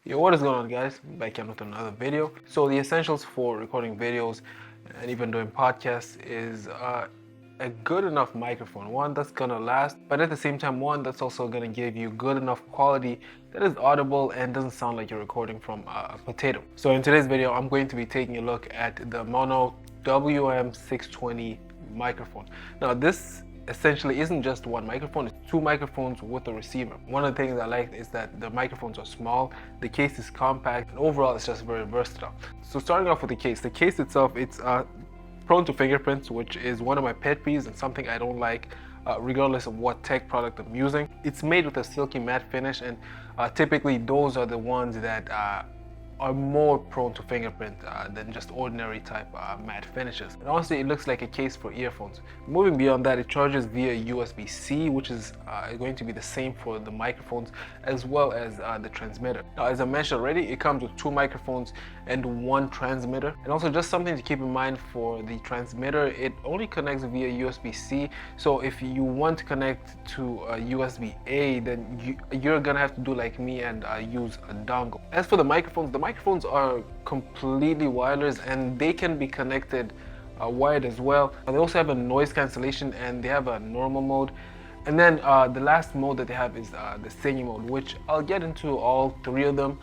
Yo, what is going on, guys? Back again with another video. So the essentials for recording videos and even doing podcasts is a good enough microphone, one that's gonna last, but at the same time one that's also gonna give you good enough quality that is audible and doesn't sound like you're recording from a potato. So in today's video, I'm going to be taking a look at the MAONO WM620 microphone. Now this essentially isn't just one microphone, it's two microphones with a receiver. One of the things I like is that the microphones are small, the case is compact, and overall it's just very versatile. So starting off with the case itself, it's prone to fingerprints, which is one of my pet peeves and something I don't like regardless of what tech product I'm using. It's made with a silky matte finish, and typically those are the ones that are more prone to fingerprint than just ordinary type matte finishes. And honestly, it looks like a case for earphones. Moving beyond that, it charges via USB-C, which is going to be the same for the microphones as well as the transmitter. Now, as I mentioned already, it comes with two microphones and one transmitter. And also just something to keep in mind for the transmitter, it only connects via USB-C. So if you want to connect to USB-A, then you're gonna have to do like me and use a dongle. As for the microphones are completely wireless and they can be connected wired as well. They also have a noise cancellation and they have a normal mode. And then the last mode that they have is the singing mode, which I'll get into all three of them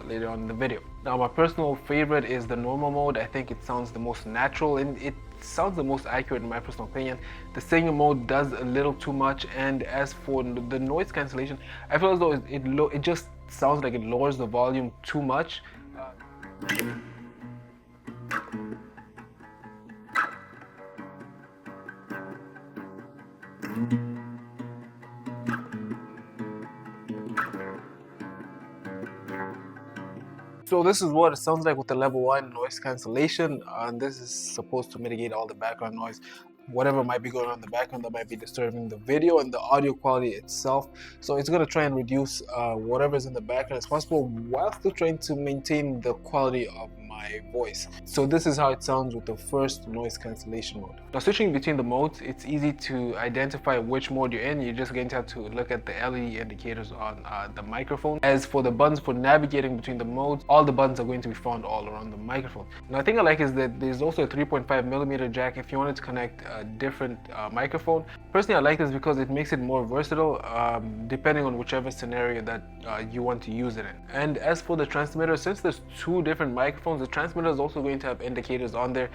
later on in the video. Now, my personal favorite is the normal mode. I think it sounds the most natural and it sounds the most accurate in my personal opinion. The singing mode does a little too much, and as for the noise cancellation, I feel as though it just sounds like it lowers the volume too much. So this is what it sounds like with the level 1 noise cancellation, and this is supposed to mitigate all the background noise, whatever might be going on in the background that might be disturbing the video and the audio quality itself. So it's going to try and reduce whatever's in the background as possible while still trying to maintain the quality of my voice. So this is how it sounds with the first noise cancellation mode. Now, switching between the modes, it's easy to identify which mode you're in. You're just going to have to look at the LED indicators on the microphone. As for the buttons for navigating between the modes, all the buttons are going to be found all around the microphone. Now, the thing I like is that there's also a 3.5mm jack if you wanted to connect a different microphone. Personally, I like this because it makes it more versatile depending on whichever scenario that you want to use it in. And as for the transmitter, since there's two different microphones, the transmitter is also going to have indicators on there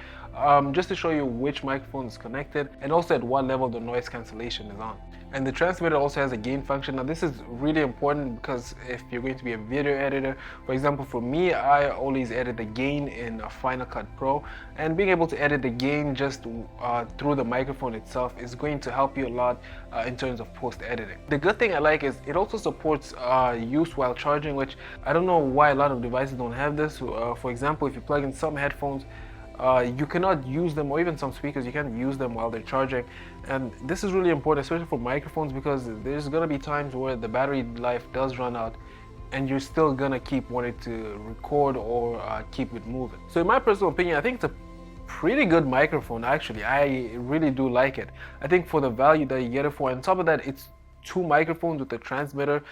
just to show you which microphone is connected and also at what level the noise cancellation is on. And the transmitter also has a gain function. Now this is really important because if you're going to be a video editor, for example, for me, I always edit the gain in Final Cut Pro, and being able to edit the gain just through the microphone itself is going to help you a lot in terms of post editing. The good thing I like is it also supports use while charging, which I don't know why a lot of devices don't have this. For example, if you plug in some headphones, you cannot use them, or even some speakers, you can't use them while they're charging. And this is really important, especially for microphones, because there's gonna be times where the battery life does run out and you're still gonna keep wanting to record or keep it moving. So in my personal opinion, I think it's a pretty good microphone. Actually, I really do like it. I think for the value that you get it for, and on top of that, it's two microphones with the transmitter,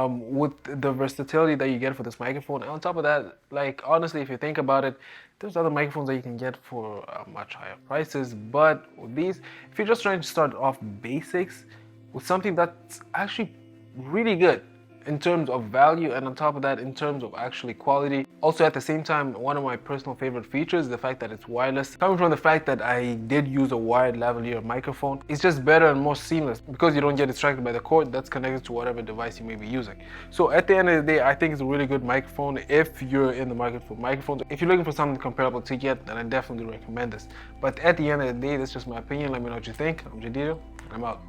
with the versatility that you get for this microphone. And on top of that, like, honestly, if you think about it, there's other microphones that you can get for much higher prices, but with these, if you're just trying to start off basics with something that's actually really good in terms of value, and on top of that, in terms of actually quality. Also, at the same time, one of my personal favorite features is the fact that it's wireless. Coming from the fact that I did use a wired lavalier microphone, it's just better and more seamless because you don't get distracted by the cord that's connected to whatever device you may be using. So at the end of the day, I think it's a really good microphone if you're in the market for microphones. If you're looking for something comparable to get, then I definitely recommend this. But at the end of the day, that's just my opinion. Let me know what you think. I'm JEDIJA, and I'm out.